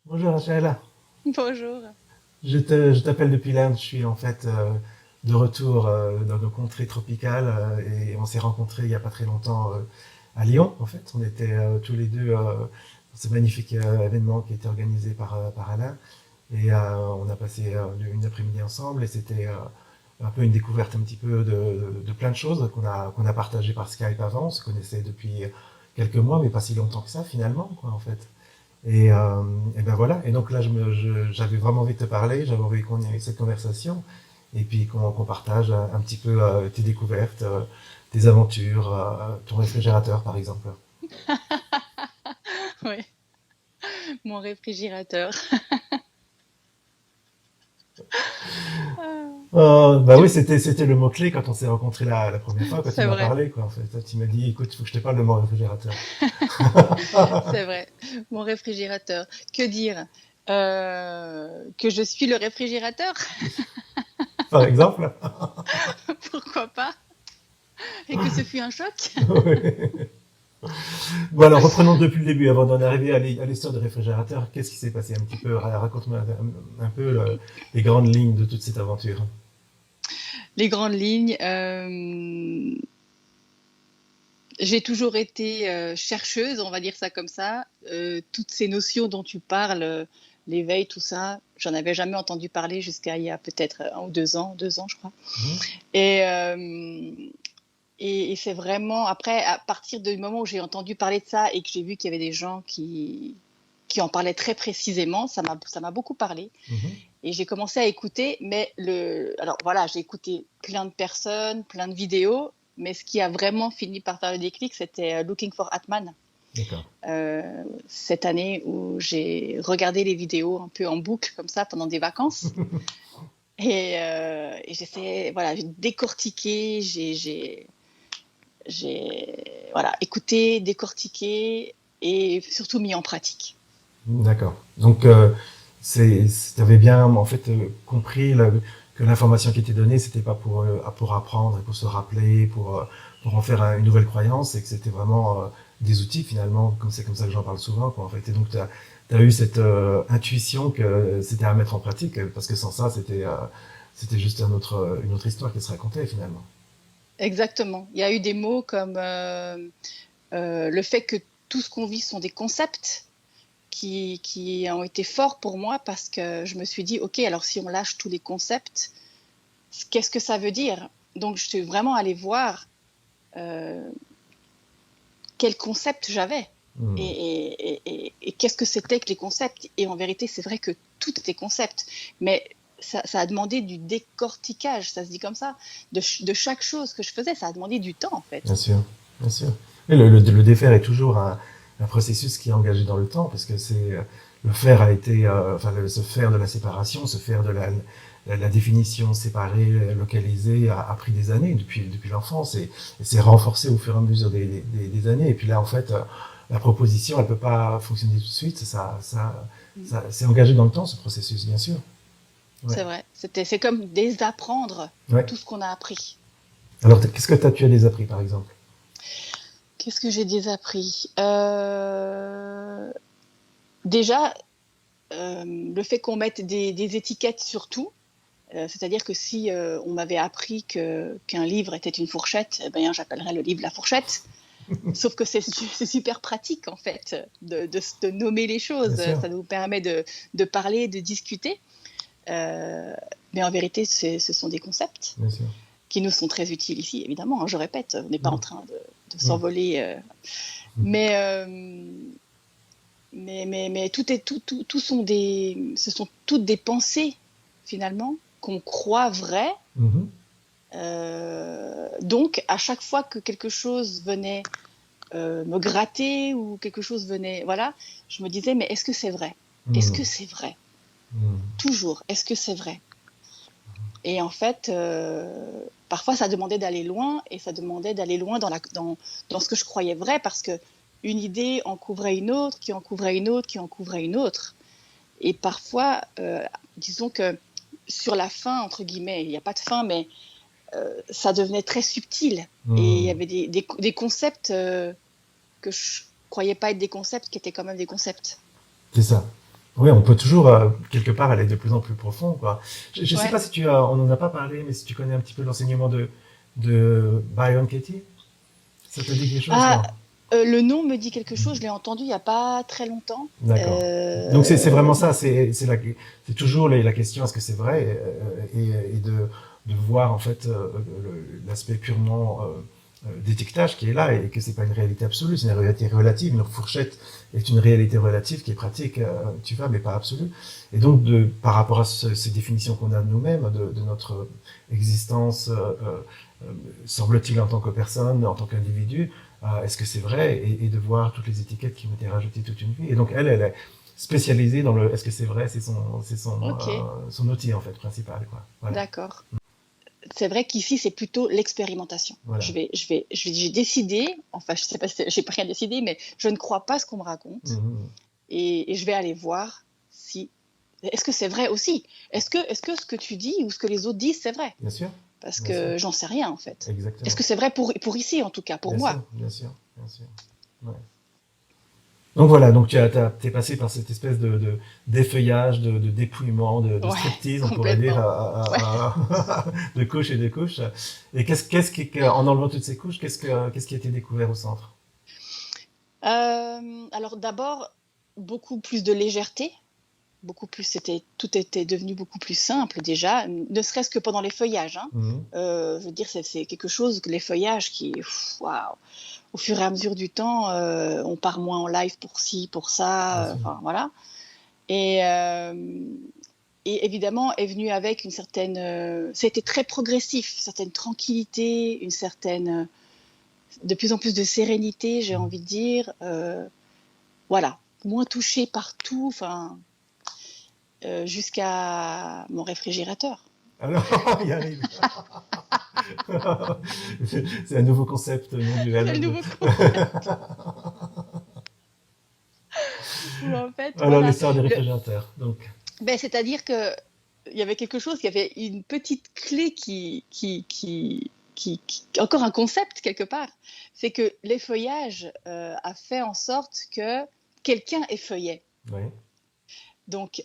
Bonjour Rachel, Bonjour. je t'appelle depuis l'Inde, je suis en fait de retour dans nos contrées tropicales et on s'est rencontrés il n'y a pas très longtemps à Lyon en fait. On était tous les deux dans ce magnifique événement qui était organisé par Alain et on a passé une après-midi ensemble et c'était un peu une découverte un petit peu de plein de choses qu'on a partagé par Skype avant. On se connaissait depuis quelques mois mais pas si longtemps que ça finalement quoi en fait. Et ben voilà. Et donc là, j'avais vraiment envie de te parler. J'avais envie qu'on ait cette conversation. Et puis qu'on partage un petit peu tes découvertes, tes aventures, ton réfrigérateur, par exemple. Oui, mon réfrigérateur. Ah, Bah oui, tu- c'était le mot-clé quand on s'est rencontrés la première fois, quand tu C'est m'as vrai, parlé, quoi, en fait. Tu m'as dit, écoute, il faut que je te parle de mon réfrigérateur. c'est vrai. Mon réfrigérateur. Que dire? Que je suis le réfrigérateur? Par exemple. Pourquoi pas? Et que ce fut un choc? Ouais. Bon, alors reprenons depuis le début, avant d'en arriver à l'histoire du réfrigérateur. Qu'est-ce qui s'est passé un petit peu? Raconte-moi un peu les grandes lignes de toute cette aventure. Les grandes lignes. J'ai toujours été chercheuse, on va dire ça comme ça. Toutes ces notions dont tu parles, l'éveil, tout ça, j'en avais jamais entendu parler jusqu'à il y a peut-être 1 ou 2 ans, 2 ans, je crois. Mhm. Et, euh, et c'est vraiment après, à partir du moment où j'ai entendu parler de ça et que j'ai vu qu'il y avait des gens qui en parlaient très précisément, ça m'a beaucoup parlé. Mhm. Et j'ai commencé à écouter, mais alors voilà, j'ai écouté plein de personnes, plein de vidéos, mais ce qui a vraiment fini par faire le déclic, c'était Looking for Atman. D'accord. Cette année où j'ai regardé les vidéos un peu en boucle comme ça pendant des vacances et j'essaie voilà j'ai décortiqué j'ai voilà écouté décortiqué et surtout mis en pratique. D'accord. Donc, tu avais bien en fait compris que l'information qui était donnée, c'était pas pour apprendre et pour se rappeler, pour en faire une nouvelle croyance, et que c'était vraiment des outils finalement, comme c'est comme ça que j'en parle souvent, quoi, en fait. Et donc, tu as eu cette intuition que c'était à mettre en pratique, parce que sans ça, c'était juste une autre histoire qui se racontait finalement. Exactement. Il y a eu des mots comme le fait que tout ce qu'on vit sont des concepts qui ont été forts pour moi parce que je me suis dit, OK, alors si on lâche tous les concepts, qu'est-ce que ça veut dire? Donc, je suis vraiment allée voir euh, quel concept j'avais Hmm. et qu'est-ce que c'était que les concepts. Et en vérité, c'est vrai que tout était concept, mais ça a demandé du décortiquage, ça se dit comme ça, de chaque chose que je faisais, ça a demandé du temps en Bien fait. sûr, bien sûr. Et le défaire est toujours un processus qui est engagé dans le temps, parce que le faire a été, enfin, ce faire de la séparation, ce faire de la définition séparée, localisée, a pris des années depuis l'enfance et s'est renforcé au fur et à mesure des années. Et puis là, en fait, la proposition, elle peut pas fonctionner tout de suite. Ça c'est engagé dans le temps, ce processus, bien sûr. Ouais. C'est vrai, c'est comme désapprendre Ouais. tout ce qu'on a appris. Alors, qu'est-ce que tu as désappris, par exemple? Qu'est-ce que j'ai désappris Déjà, le fait qu'on mette des étiquettes sur tout, c'est-à-dire que si on m'avait appris qu'un livre était une fourchette, eh ben, j'appellerais le livre la fourchette. Sauf que c'est super pratique en fait de nommer les Bien choses. sûr, Ça nous permet de parler, de discuter. Euh, mais en vérité, ce sont des concepts bien sûr. qui nous sont très utiles ici, évidemment. Hein, je répète, on n'est pas en Mm. train de Mm. s'envoler. Mais, euh, mais tout sont ce sont toutes des pensées finalement qu'on croit vraies. Mhm. Donc, à chaque fois que quelque chose venait me gratter ou quelque chose venait, voilà, je me disais, mais est-ce que c'est vrai? Est-ce Mm. que c'est vrai? Mm. Toujours, est-ce que c'est vrai? Et en fait, parfois, ça demandait d'aller loin et ça demandait d'aller loin dans ce que je croyais vrai parce que une idée en couvrait une autre, qui en couvrait une autre, qui en couvrait une autre. Et parfois, disons que sur la fin, entre guillemets, il n'y a pas de fin, mais ça devenait très subtil. Et il y Mm. avait des concepts que je croyais pas être des concepts qui étaient quand même des concepts. C'est ça. Oui, on peut toujours, quelque part, aller de plus en plus profond, quoi. Je sais Ouais. pas si on n'en a pas parlé, mais si tu connais un petit peu l'enseignement de Byron Katie, ça te dit quelque chose? Ah, Non. le nom me dit quelque chose, je l'ai entendu il y a pas très longtemps. D'accord. Donc c'est vraiment ça, c'est toujours la question est-ce que c'est vrai et de voir en fait l'aspect purement détectage qui est là et que c'est pas une réalité absolue, c'est une réalité relative. Une fourchette est une réalité relative qui est pratique, tu vois, mais pas absolue. Et donc par rapport à ces définitions qu'on a de nous-mêmes, de notre existence, semble-t-il en tant que personne, en tant qu'individu, est-ce que c'est vrai et de voir toutes les étiquettes qui ont été rajoutées toute une vie. Et donc elle est spécialisée dans le est-ce que c'est vrai, Ok, son outil en fait principal quoi. Voilà, d'accord. C'est vrai qu'ici, c'est plutôt l'expérimentation. voilà. J'ai décidé, enfin, je sais pas si j'ai pas rien décidé, mais je ne crois pas ce qu'on me raconte Mhm. et je vais aller voir si. Est-ce que c'est vrai aussi? Est-ce que ce que tu dis ou ce que les autres disent, c'est vrai? Bien sûr, Parce bien sûr, que j'en sais rien, en fait. Est-ce exactement. que c'est vrai pour ici, en tout cas, pour Bien moi? sûr, bien sûr, bien sûr. Ouais. Donc voilà, donc t'es passé par cette espèce d'effeuillage, de dépouillement, de Ouais, striptease, on pourrait dire, complètement. Ouais. de couches et de couches. Et en enlevant toutes ces couches, qu'est-ce qui a été découvert au centre? Alors d'abord, beaucoup plus de légèreté. Beaucoup plus, tout était devenu beaucoup plus simple déjà, ne serait-ce que pendant les feuillages, hein. Mhm. Je veux dire, c'est quelque chose que les feuillages qui, waouh, au fur et à mesure du temps, on part moins en live pour ci, pour Bien ça, sûr. enfin voilà. Et, et évidemment est venu avec une certaine, ça a été très progressif, une certaine tranquillité, une certaine, de plus en plus de sérénité, j'ai Mhm. envie de dire, voilà, moins touché par tout, enfin jusqu'à mon réfrigérateur. Alors, il arrive. C'est un nouveau concept non C'est le duel. nouveau concept. Où en fait, Alors, voilà. l'histoire des réfrigérateurs. Donc, C'est-à-dire que il y avait quelque chose, il y avait une petite clé encore un concept quelque part. C'est que l'effeuillage a fait en sorte que quelqu'un effeuillait. oui. Donc, et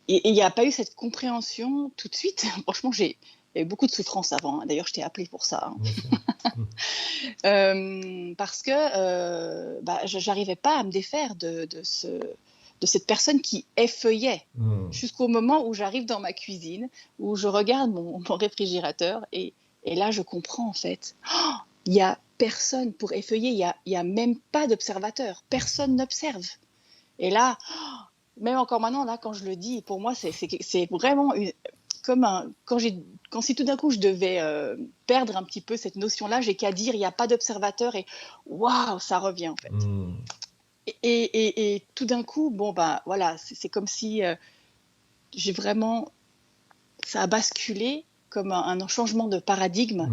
il n'y a pas eu cette compréhension tout de suite. Franchement, il y a eu beaucoup de souffrance avant, hein. D'ailleurs, je t'ai appelé pour ça, hein. Bien sûr. Parce que bah, j'arrivais pas à me défaire de cette personne qui effeuillait Hmm. jusqu'au moment où j'arrive dans ma cuisine, où je regarde mon réfrigérateur et là je comprends en fait. Oh, il y a personne pour effeuiller, il y a même pas d'observateur, Bien sûr. personne n'observe. Et là, même encore maintenant, là, quand je le dis, pour moi, c'est vraiment comme quand si tout d'un coup je devais perdre un petit peu cette notion-là, j'ai qu'à dire il n'y a pas d'observateur et waouh, ça revient en fait. Hmm. Et tout d'un coup, bon bah voilà, c'est comme si j'ai vraiment, ça a basculé comme un changement de paradigme.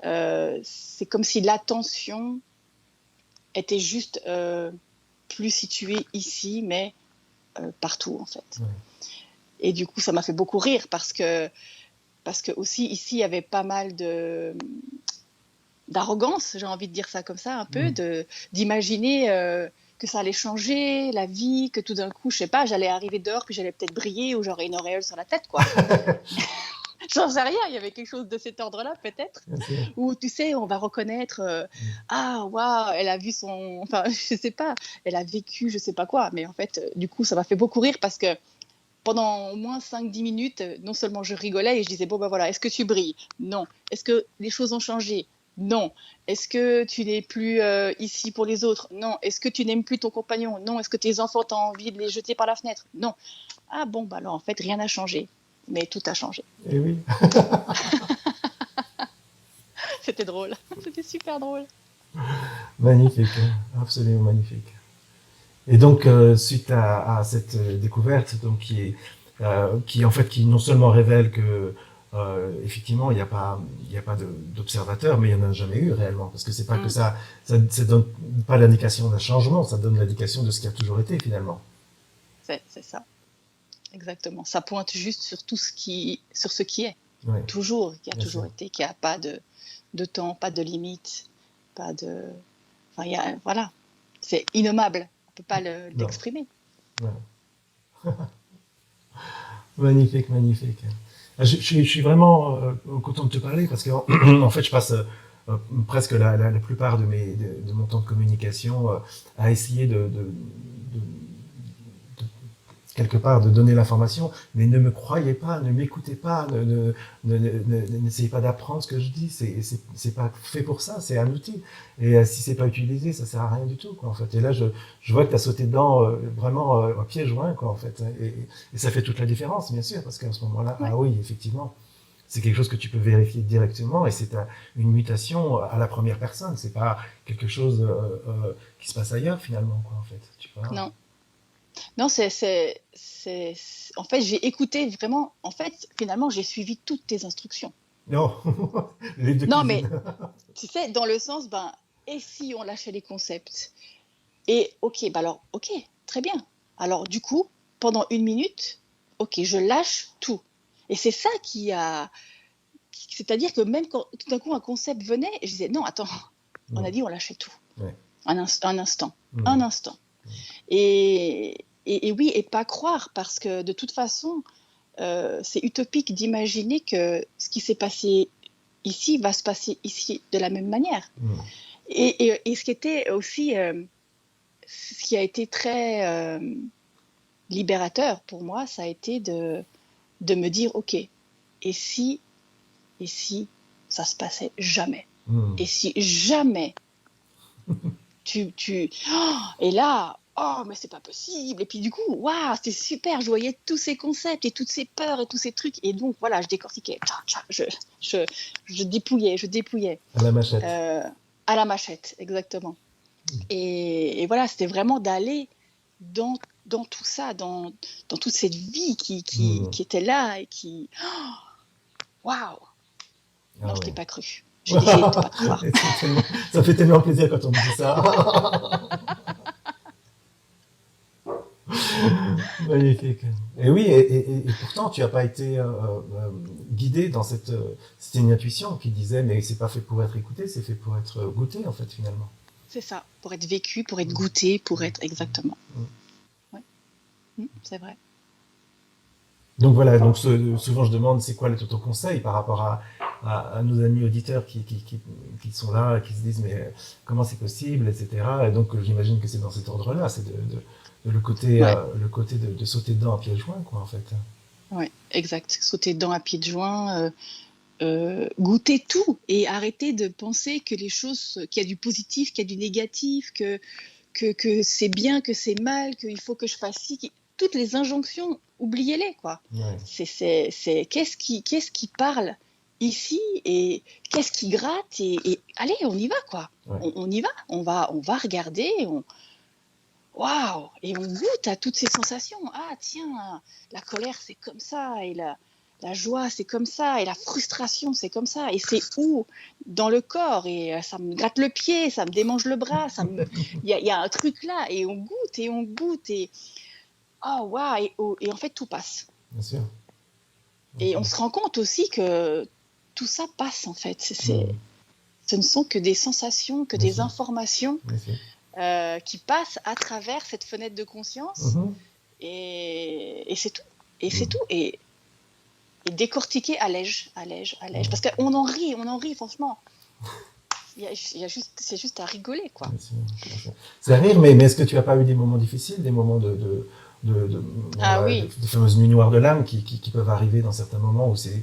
Hmm. C'est comme si l'attention était juste plus située ici, mais partout en fait. Ouais. Et du coup, ça m'a fait beaucoup rire parce que aussi ici, il y avait pas mal d'arrogance, j'ai envie de dire ça comme ça, un peu, Hmm. d'imaginer que ça allait changer la vie, que tout d'un coup, je sais pas, j'allais arriver dehors, puis j'allais peut-être briller ou j'aurais une auréole sur la tête, quoi. J'en sais rien, il y avait quelque chose de cet ordre-là, peut-être. Bien sûr. Ou tu sais, on va reconnaître, ah, waouh, elle a vu son. Enfin, je sais pas, elle a vécu, je sais pas quoi. Mais en fait, du coup, ça m'a fait beaucoup rire parce que pendant au moins 5-10 minutes, non seulement je rigolais et je disais, bon ben voilà, est-ce que tu brilles? Non. Est-ce que les choses ont changé? Non. Est-ce que tu n'es plus ici pour les autres? Non. Est-ce que tu n'aimes plus ton compagnon? Non. Est-ce que tes enfants, tu as envie de les jeter par la fenêtre? Non. Ah bon, bah alors en fait, rien n'a changé. Mais tout a changé. Eh oui. C'était drôle. C'était super drôle. Magnifique, hein. Absolument magnifique. Et donc, suite à cette découverte, donc qui en fait, qui non seulement révèle que effectivement, il y a pas d'observateur, mais il y en a jamais eu réellement, parce que c'est pas que Mm. ça donne pas l'indication d'un changement, ça donne l'indication de ce qui a toujours été finalement. C'est ça. Exactement. Ça pointe juste sur sur ce qui est. Oui, Toujours, qui a bien sûr. toujours été, qui a pas de temps, pas de limite, pas de. Enfin, voilà. C'est innommable. On ne peut pas Non, l'exprimer. Ouais. Magnifique, magnifique. Je suis vraiment content de te parler parce que en fait, je passe presque la plupart de mon temps de communication à essayer quelque part de donner l'information, mais ne me croyez pas, ne m'écoutez pas, n'essayez pas d'apprendre ce que je dis, c'est pas fait pour ça, c'est un outil. Et si c'est pas utilisé, ça sert à rien du tout, quoi, en fait. Et là, je vois que tu as sauté dedans vraiment à pieds joints, quoi, en fait. Et ça fait toute la différence, bien sûr, parce qu'à ce moment-là, Ouais. ah oui, effectivement, c'est quelque chose que tu peux vérifier directement et c'est une mutation à la première personne. C'est pas quelque chose qui se passe ailleurs, finalement, quoi, en fait. Tu vois. Non, non, en fait, j'ai écouté vraiment. En fait, finalement, j'ai suivi toutes tes instructions. Non, les deux Non, cuisines. mais tu sais, dans le sens, ben, et si on lâchait les concepts? Et ok, bah alors, ok, très bien. Alors, du coup, pendant 1 minute, ok, je lâche tout. Et c'est ça c'est-à-dire que même quand tout d'un coup un concept venait, je disais non, attends, on a Non. dit on lâchait tout. Ouais. Un instant, un Mm. instant. Et oui, et pas croire, parce que de toute façon, c'est utopique d'imaginer que ce qui s'est passé ici va se passer ici de la même manière. Mm. Et ce qui était aussi, ce qui a été très libérateur pour moi, ça a été de me dire, ok, et si ça se passait jamais? Mm. Et si jamais oh, et là, oh, mais c'est pas possible. Et puis du coup, waouh, c'était super. Je voyais tous ces concepts et toutes ces peurs et tous ces trucs. Et donc, voilà, je décortiquais. Je, je dépouillais, je dépouillais. À la machette. Euh, à la machette, exactement. Et voilà, c'était vraiment d'aller dans, dans tout ça, dans toute cette vie Mm. qui était là et qui. Waouh! Non, Ah je ouais. t'ai pas cru. J'ai essayé de ne pas te croire. Ça fait tellement plaisir quand on me dit ça. Magnifique. Et oui, et pourtant, tu n'as pas été guidé dans c'était une intuition qui disait, mais c'est pas fait pour être écouté, c'est fait pour être goûté, en fait, finalement. C'est ça, pour être vécu, pour être goûté, pour être exactement. Mm. Ouais, c'est vrai. Donc voilà, donc souvent je demande c'est quoi ton conseil par rapport à nos amis auditeurs qui sont là, qui se disent mais comment c'est possible, etc. Et donc j'imagine que c'est dans cet ordre-là, c'est Ouais, le côté de sauter dedans à pieds joints, quoi, en fait. ouais, exact. Sauter dedans à pieds joints, goûter tout et arrêter de penser que les choses, qu'il y a du positif, qu'il y a du négatif, que c'est bien, que c'est mal, qu'il faut que je fasse ci. Toutes les injonctions, oubliez-les, quoi. Ouais, Qu'est-ce qui parle ici et qu'est-ce qui gratte et allez, on y va, quoi. ouais, On y va, on va regarder, waouh! Et on goûte à toutes ces sensations. Ah, tiens, la colère, c'est comme ça, et la joie, c'est comme ça, et la frustration, c'est comme ça. Et c'est où? Dans le corps, et ça me gratte le pied, ça me démange le bras, il y a un truc là, et on goûte, et oh, waouh! Et en fait, tout passe. bien sûr, bien Et sûr. on se rend compte aussi que tout ça passe, en fait. Mm. Ce ne sont que des sensations, que Bien des sûr, informations bien sûr. qui passent à travers cette fenêtre de conscience. Mhm. Et c'est tout. Et c'est tout. Et décortiquer allège, allège, allège. Parce qu'on en rit, franchement. C'est juste à rigoler, quoi. Bien sûr, bien sûr. C'est à rire, mais est-ce que tu n'as pas eu des moments difficiles, des moments bon, Ah voilà, oui, des fameuses nuits noires de l'âme qui peuvent arriver dans certains moments où c'est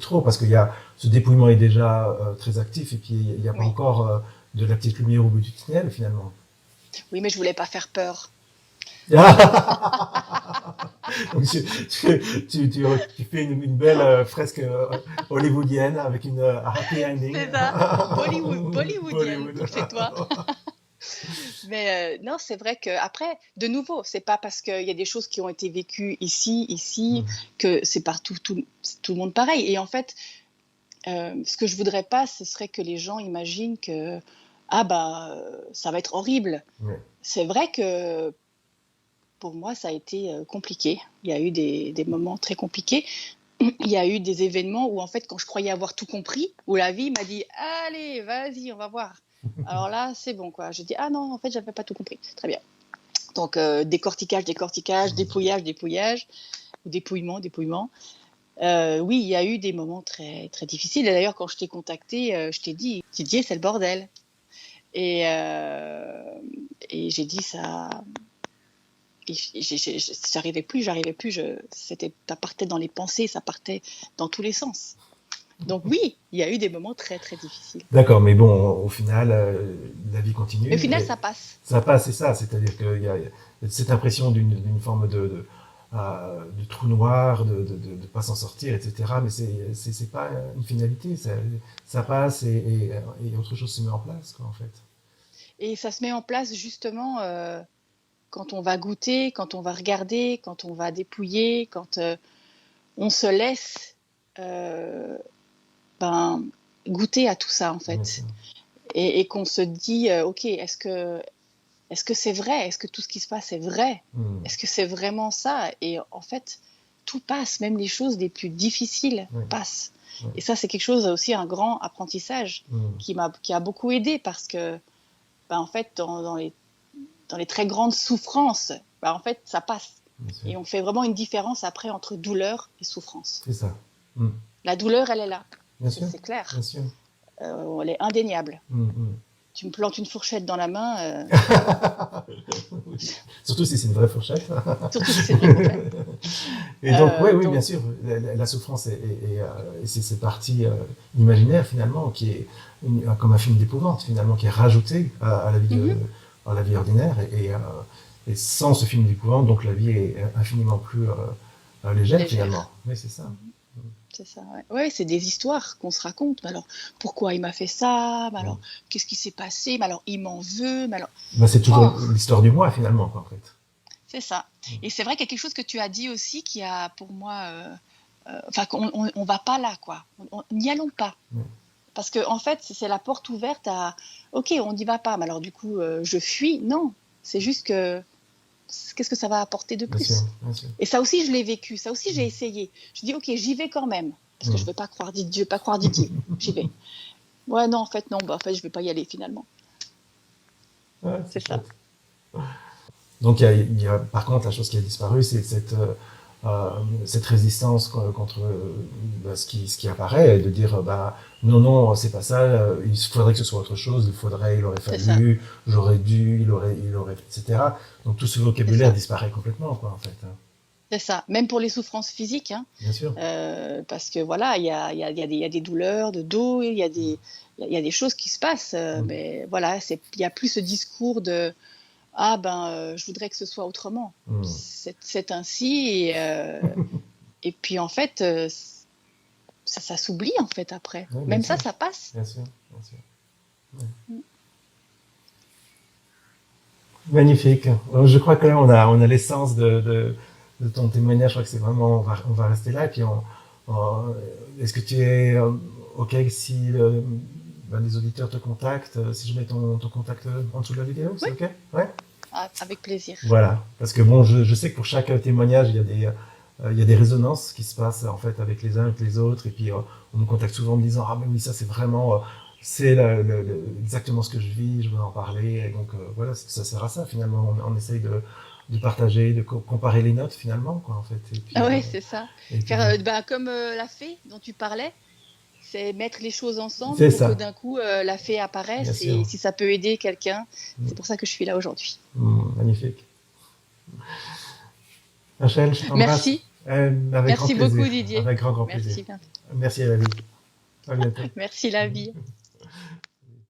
trop, parce qu'il y a ce dépouillement est déjà très actif et puis il n'y a pas oui. encore de la petite lumière au bout du tunnel finalement. Oui, mais je voulais pas faire peur. Donc tu fais une belle fresque hollywoodienne avec un happy ending. C'est ça. Bollywoodienne, Bollywood. chez toi. Mais non, c'est vrai que après, de nouveau, c'est pas parce qu'il y a des choses qui ont été vécues ici, Mm. que c'est partout, tout le monde pareil. Et en fait, ce que je voudrais pas, ce serait que les gens imaginent que ah bah ça va être horrible. Ouais. C'est vrai que pour moi, ça a été compliqué. Il y a eu des moments très compliqués. Il y a eu des événements où, en fait, quand je croyais avoir tout compris, où la vie m'a dit allez, vas-y, on va voir. Alors là, c'est bon, quoi. J'ai dit ah non, en fait, j'avais pas tout compris. Très bien. Donc, décortiquage, dépouillage, ou dépouillement. Oui, il y a eu des moments très, très difficiles. Et d'ailleurs, quand je t'ai contacté, je t'ai dit, Didier, c'est le bordel. Et, et j'ai dit ça. J'arrivais plus. Ça partait dans les pensées, ça partait dans tous les sens. Donc oui, il y a eu des moments très, très difficiles. D'accord, mais bon, au final, la vie continue. Mais au final, ça passe. Ça passe, c'est ça. C'est-à-dire qu'il y a cette impression d'une forme de trou noir, de pas s'en sortir, etc. Mais c'est pas une finalité. Ça passe et autre chose se met en place, quoi, en fait. Et ça se met en place justement quand on va goûter, quand on va regarder, quand on va dépouiller, quand on se laisse goûter à tout ça, en Bien fait. sûr. Et qu'on se dit, ok, est-ce que c'est vrai? Est-ce que tout ce qui se passe est vrai? Mm. Est-ce que c'est vraiment ça? Et en fait, tout passe, même les choses les plus difficiles Oui. passent. Oui. Et ça, c'est quelque chose aussi, un grand apprentissage Mm. qui a beaucoup aidé parce que, en fait, dans les très grandes souffrances, en fait, ça passe. Bien sûr. Et on fait vraiment une différence après entre douleur et souffrance. C'est ça. Mm. La douleur, elle est là. Bien sûr. C'est clair. Bien sûr. Elle est indéniable. Mm. Tu me plantes une fourchette dans la main. Oui. Surtout si c'est une vraie fourchette. Surtout si c'est une vraie fourchette. Et donc, oui, donc, bien sûr, la souffrance et c'est cette partie imaginaire finalement qui est comme un film d'épouvante finalement qui est rajouté à la vie, à la vie ordinaire et sans ce film d'épouvante, donc la vie est infiniment plus légère finalement. Oui, c'est ça. C'est ça, ouais. Ouais, c'est des histoires qu'on se raconte. Mais alors, pourquoi il m'a fait ça? Mais alors, qu'est-ce qui s'est passé? Mais alors, il m'en veut? Mais alors... C'est toujours l'histoire du moi finalement, quoi, en fait. C'est ça. Et c'est vrai qu'il y a quelque chose que tu as dit aussi qui a pour moi... Enfin, qu'on va pas là, quoi. N'y allons pas. Parce que en fait, c'est la porte ouverte à... Ok, on n'y va pas. Mais alors, du coup, je fuis. Non, c'est juste que... Qu'est-ce que ça va apporter de plus? Bien sûr, bien sûr. Et ça aussi, je l'ai vécu. Ça aussi, j'ai essayé. Je dis, ok, j'y vais quand même. Parce que je ne vais pas croire Didier. J'y vais. Ouais, non, en fait, je ne vais pas y aller finalement. Ouais, c'est ça. Donc, il y a, par contre, la chose qui a disparu, c'est cette résistance contre ce qui apparaît, et de dire, non, c'est pas ça, il faudrait que ce soit autre chose, il aurait fallu, j'aurais dû, il aurait, etc. Donc, tout ce vocabulaire disparaît complètement, quoi, en fait. C'est ça, même pour les souffrances physiques. Hein. Bien sûr. Parce que voilà, il y a des douleurs de dos, il y a des choses qui se passent, mais voilà, il n'y a plus ce discours de je voudrais que ce soit autrement. C'est ainsi, et puis en fait, ça s'oublie en fait après. Oui, même sûr. ça passe. Bien sûr, bien sûr. Ouais. Magnifique. Je crois que là, on a l'essence de ton témoignage. Je crois que c'est vraiment, on va rester là. Et puis, est-ce que tu es OK si les auditeurs te contactent, si je mets ton contact en dessous de la vidéo, c'est OK? Ouais. Avec plaisir. Voilà. Parce que bon, je sais que pour chaque témoignage, il y a des résonances qui se passent en fait avec les uns avec les autres. Et puis, on me contacte souvent en me disant, mais oui, ça c'est vraiment... c'est exactement ce que je vis, je veux en parler. Et donc, voilà, ça sert à ça, finalement. On essaye de partager, de comparer les notes, finalement, quoi, en fait. Et puis, oui, c'est ça. Faire, comme la fée dont tu parlais, c'est mettre les choses ensemble pour que d'un coup, la fée apparaisse. Et si ça peut aider quelqu'un, c'est pour ça que je suis là aujourd'hui. Magnifique. Rachel, je t'embrasse. Merci. Merci beaucoup, Didier. Avec grand plaisir. Merci à la vie. À bientôt. Merci la vie.